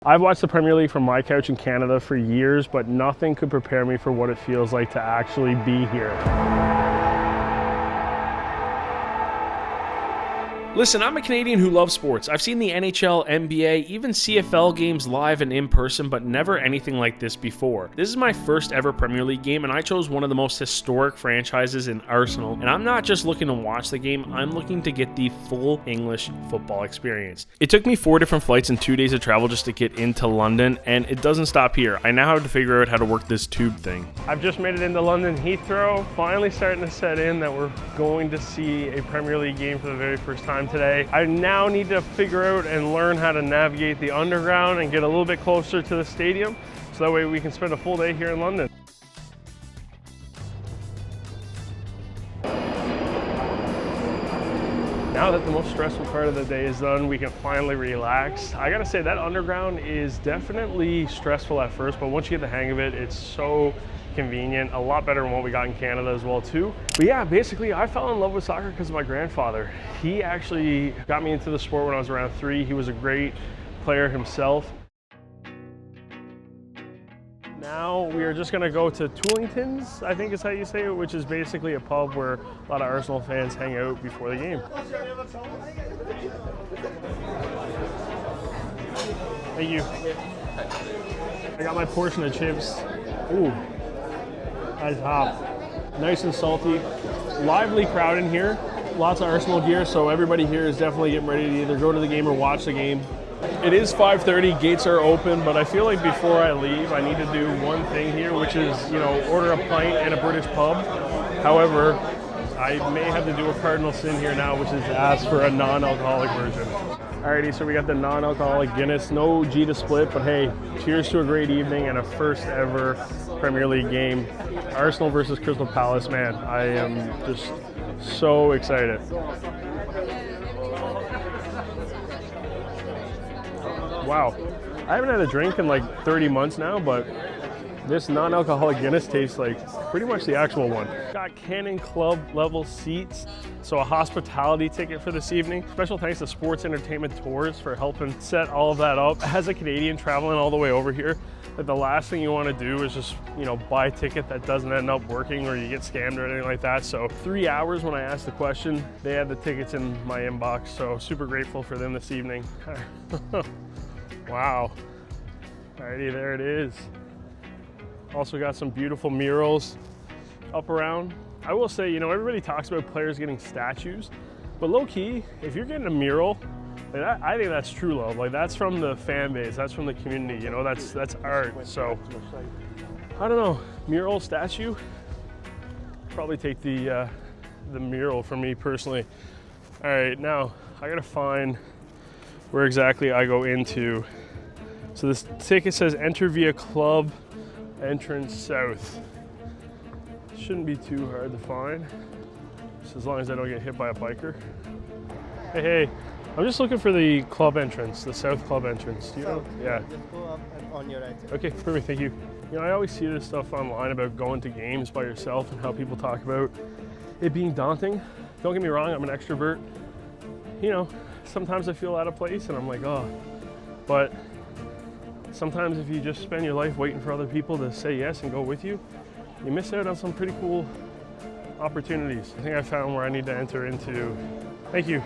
I've watched the Premier League from my couch in Canada for years, but nothing could prepare me for what it feels like to actually be here. Listen, I'm a Canadian who loves sports. I've seen the NHL, NBA, even CFL games live and in person, but never anything like this before. This is my first ever Premier League game, and I chose one of the most historic franchises in Arsenal. And I'm not just looking to watch the game, I'm looking to get the full English football experience. It took me 4 different flights and 2 days of travel just to get into London, and it doesn't stop here. I now have to figure out how to work this tube thing. I've just made it into London Heathrow, finally starting to set in that we're going to see a Premier League game for the very first time today. I now need to figure out and learn how to navigate the underground and get a little bit closer to the stadium so that way we can spend a full day here in London. Now that the most stressful part of the day is done, we can finally relax. I gotta say that underground is definitely stressful at first, but once you get the hang of it, it's so convenient, a lot better than what we got in Canada as well too. But yeah, basically I fell in love with soccer because of my grandfather. He actually got me into the sport when I was around 3. He was a great player himself. Now we are just gonna go to Toolington's, I think is how you say it, which is basically a pub where a lot of Arsenal fans hang out before the game. Thank you. I got my portion of chips. Ooh. That's hot. Nice and salty. Lively crowd in here. Lots of Arsenal gear, so everybody here is definitely getting ready to either go to the game or watch the game. It is 5:30, gates are open, but I feel like before I leave, I need to do one thing here, which is, order a pint in a British pub. However, I may have to do a cardinal sin here now, which is ask for a non-alcoholic version. Alrighty, so we got the non-alcoholic Guinness, no G to split, but hey, cheers to a great evening and a first ever Premier League game. Arsenal versus Crystal Palace, man. I am just so excited. Wow, I haven't had a drink in like 30 months now, but this non-alcoholic Guinness tastes like pretty much the actual one. Got Cannon Club level seats, so a hospitality ticket for this evening. Special thanks to Sports Entertainment Tours for helping set all of that up. As a Canadian traveling all the way over here, like the last thing you want to do is just, buy a ticket that doesn't end up working or you get scammed or anything like that. So 3 hours when I asked the question, they had the tickets in my inbox. So super grateful for them this evening. Wow. Alrighty, there it is. Also got some beautiful murals up around. I will say, everybody talks about players getting statues, but low key, if you're getting a mural, I think that's true love. Like that's from the fan base, that's from the community, that's art. So I don't know, mural, statue, probably take the mural for me personally. All right, now I gotta find where exactly I go into. So this ticket says enter via club entrance south. Shouldn't be too hard to find, just as long as I don't get hit by a biker. Hey, I'm just looking for the club entrance, the south club entrance. Do you know? Yeah. Just go up and on your right. Okay, perfect, thank you. I always see this stuff online about going to games by yourself and how people talk about it being daunting. Don't get me wrong, I'm an extrovert. Sometimes I feel out of place and I'm like, oh, but sometimes if you just spend your life waiting for other people to say yes and go with you, you miss out on some pretty cool opportunities. I think I found where I need to enter into. Thank you.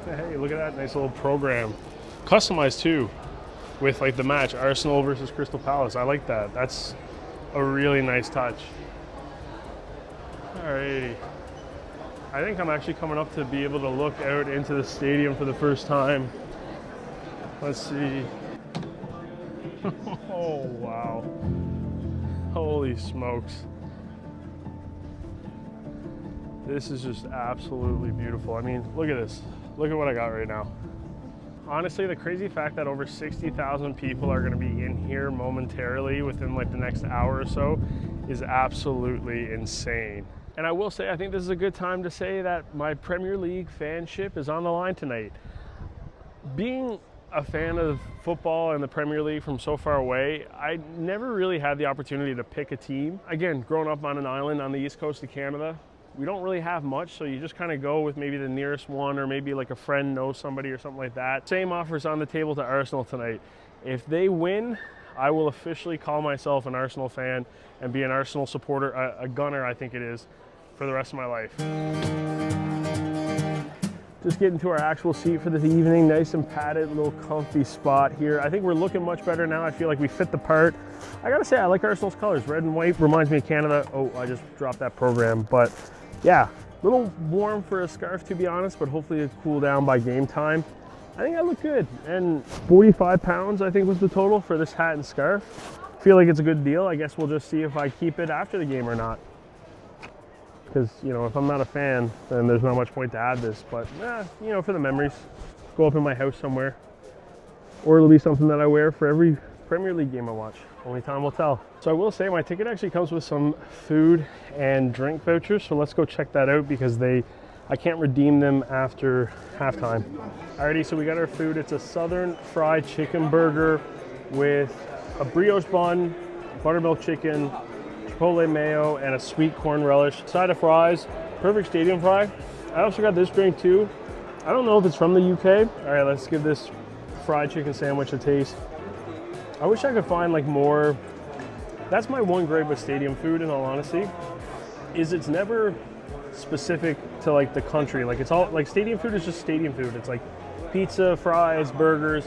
Hey, look at that nice little program. Customized too, with like the match, Arsenal versus Crystal Palace. I like that. That's a really nice touch. Alrighty. I think I'm actually coming up to be able to look out into the stadium for the first time. Let's see. Oh, wow. Holy smokes. This is just absolutely beautiful. I mean, look at this. Look at what I got right now. Honestly, the crazy fact that over 60,000 people are gonna be in here momentarily within like the next hour or so is absolutely insane. And I will say, I think this is a good time to say that my Premier League fanship is on the line tonight. Being a fan of football and the Premier League from so far away, I never really had the opportunity to pick a team. Again, growing up on an island on the east coast of Canada, we don't really have much, so you just kind of go with maybe the nearest one, or maybe like a friend knows somebody or something like that. Same offers on the table to Arsenal tonight. If they win, I will officially call myself an Arsenal fan and be an Arsenal supporter, a gunner I think it is, for the rest of my life. Just getting to our actual seat for this evening. Nice and padded, little comfy spot here. I think we're looking much better now. I feel like we fit the part. I gotta say, I like Arsenal's colors. Red and white reminds me of Canada. Oh, I just dropped that program. But yeah, a little warm for a scarf to be honest, but hopefully it'll cool down by game time. I think I look good. And 45 pounds I think was the total for this hat and scarf. Feel like it's a good deal. I guess we'll just see if I keep it after the game or not. Because, you know, if I'm not a fan, then there's not much point to add this. But, you know, for the memories, go up in my house somewhere. Or it'll be something that I wear for every Premier League game I watch. Only time will tell. So I will say my ticket actually comes with some food and drink vouchers. So let's go check that out because I can't redeem them after halftime. Alrighty, so we got our food. It's a Southern fried chicken burger with a brioche bun, buttermilk chicken, chipotle mayo, and a sweet corn relish. Side of fries, perfect stadium fry. I also got this drink too. I don't know if it's from the UK. All right, let's give this fried chicken sandwich a taste. I wish I could find like more. That's my one gripe with stadium food, in all honesty, is it's never specific to like the country. Like it's all like stadium food is just stadium food. It's like pizza, fries, burgers.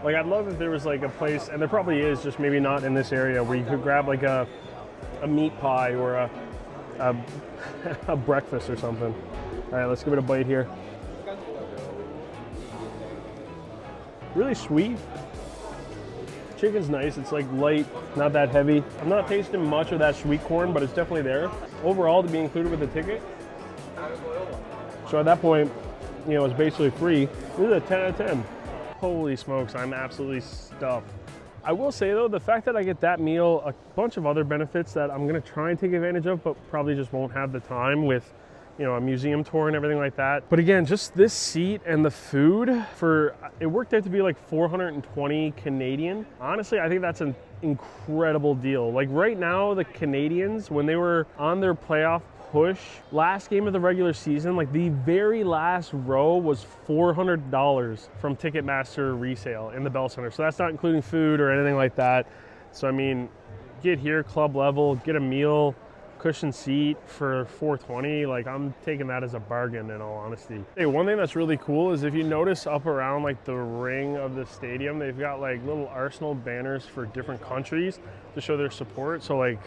Like I'd love if there was like a place, and there probably is, just maybe not in this area, where you could grab like a meat pie or a breakfast or something. All right, let's give it a bite here. Really sweet. Chicken's nice. It's like light, not that heavy. I'm not tasting much of that sweet corn, but it's definitely there. Overall, to be included with the ticket. So at that point, you know, it's basically free. This is a 10 out of 10. Holy smokes, I'm absolutely stuffed. I will say though, the fact that I get that meal, a bunch of other benefits that I'm gonna try and take advantage of, but probably just won't have the time with, you know, a museum tour and everything like that. But again, just this seat and the food, it worked out to be like 420 Canadian. Honestly, I think that's an incredible deal. Like right now, the Canadians, when they were on their playoff push, last game of the regular season, like the very last row was $400 from Ticketmaster resale in the Bell Center. So that's not including food or anything like that. So I mean, get here, club level, get a meal, cushion seat for $420. Like I'm taking that as a bargain, in all honesty. Hey, one thing that's really cool is if you notice up around like the ring of the stadium, they've got like little Arsenal banners for different countries to show their support. So like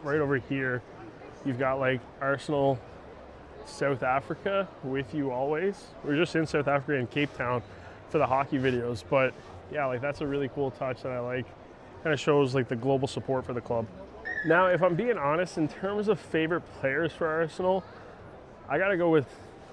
right over here, you've got like Arsenal South Africa with you always. We're just in South Africa in Cape Town for the hockey videos, but yeah, like that's a really cool touch that I like. Kind of shows like the global support for the club. Now, if I'm being honest, in terms of favorite players for Arsenal, I gotta go with,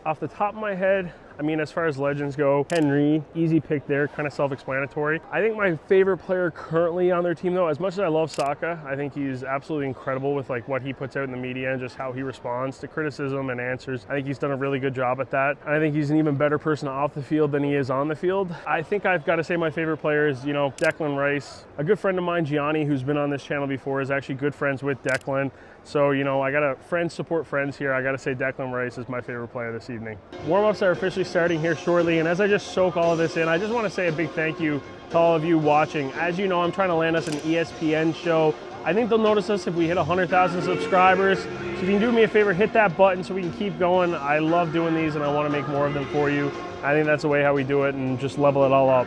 off the top of my head, I mean, as far as legends go, Henry, easy pick there, kind of self-explanatory. I think my favorite player currently on their team though, as much as I love Saka, I think he's absolutely incredible with like what he puts out in the media and just how he responds to criticism and answers. I think he's done a really good job at that. And I think he's an even better person off the field than he is on the field. I think I've got to say my favorite player is, you know, Declan Rice. A good friend of mine, Gianni, who's been on this channel before, is actually good friends with Declan. So, you know, I gotta friends support friends here. I gotta say Declan Rice is my favorite player this evening. Warm-ups are officially starting here shortly, and as I just soak all of this in, I just want to say a big thank you to all of you watching. As you know, I'm trying to land us an ESPN show. I think they'll notice us if we hit 100,000 subscribers. So if you can do me a favor, hit that button so we can keep going. I love doing these and I want to make more of them for you. I think that's the way how we do it, and just level it all up.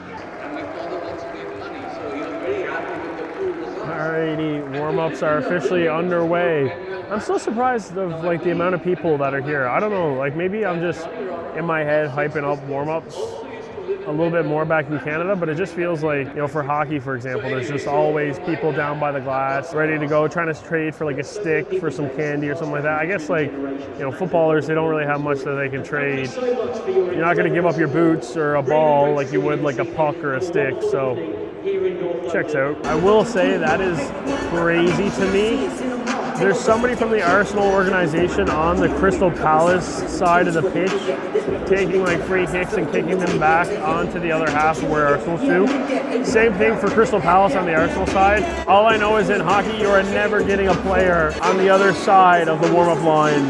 Alrighty, warm-ups are officially underway. I'm still surprised of like the amount of people that are here. I don't know, like maybe I'm just in my head hyping up warm-ups a little bit more back in Canada, but it just feels like, you know, for hockey, for example, there's just always people down by the glass ready to go, trying to trade for like a stick for some candy or something like that. I guess like, you know, footballers, they don't really have much that they can trade. You're not going to give up your boots or a ball like you would like a puck or a stick, so checks out. I will say that is crazy to me. There's somebody from the Arsenal organization on the Crystal Palace side of the pitch taking like free kicks and kicking them back onto the other half where Arsenal shoot. Same thing for Crystal Palace on the Arsenal side. All I know is in hockey, you are never getting a player on the other side of the warm-up line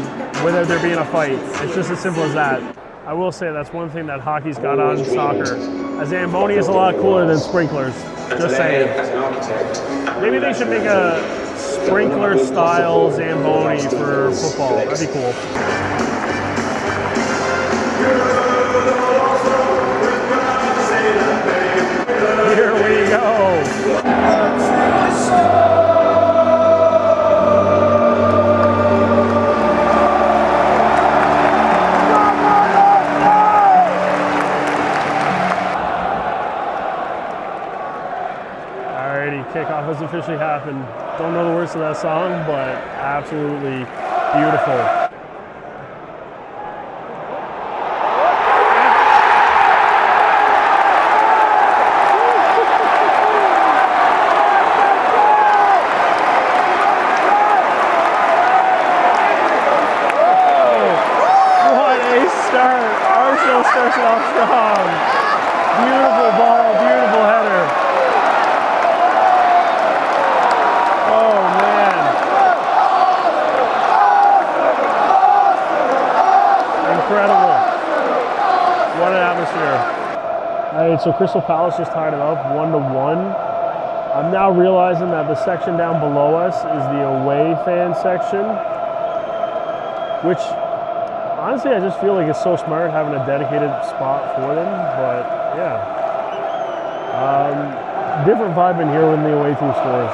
without there being a fight. It's just as simple as that. I will say that's one thing that hockey's got on soccer. A Zamboni is a lot cooler than sprinklers. Just saying. Maybe they should make a sprinkler style Zamboni for football. That'd be cool. Here we go. Alrighty, kickoff has officially happened. Don't know the words to that song, but absolutely beautiful. Arsenal starts it off strong. Beautiful ball, beautiful header. Oh man. Incredible. What an atmosphere. Alright, so Crystal Palace just tied it up 1-1. I'm now realizing that the section down below us is the away fan section, which honestly, I just feel like it's so smart having a dedicated spot for them, but yeah. Different vibe in here when the away team scores.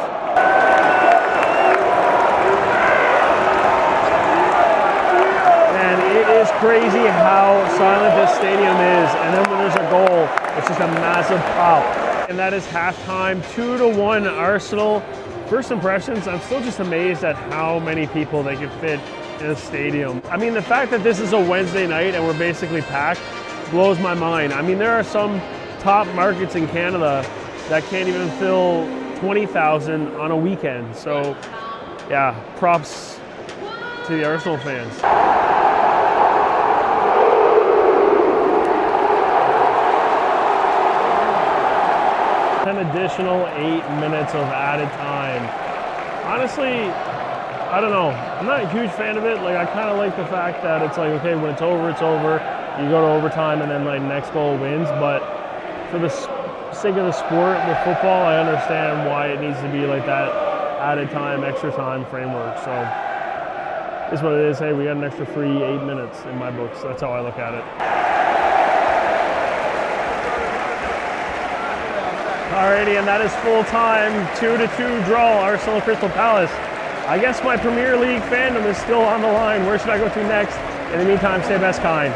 And it is crazy how silent this stadium is, and then when there's a goal, it's just a massive pop. And that is halftime, 2-1 Arsenal. First impressions, I'm still just amazed at how many people they can fit in a stadium. I mean, the fact that this is a Wednesday night and we're basically packed blows my mind. I mean, there are some top markets in Canada that can't even fill 20,000 on a weekend. So, yeah, props to the Arsenal fans. An additional 8 minutes of added time. Honestly, I don't know. I'm not a huge fan of it. Like, I kind of like the fact that it's like, okay, when it's over, it's over. You go to overtime and then like next goal wins. But for the sake of the sport with football, I understand why it needs to be like that added time, extra time framework. So it's what it is. Hey, we got an extra free 8 minutes in my books. That's how I look at it. Alrighty, and that is full time. 2-2 draw, Arsenal Crystal Palace. I guess my Premier League fandom is still on the line. Where should I go to next? In the meantime, stay best kind.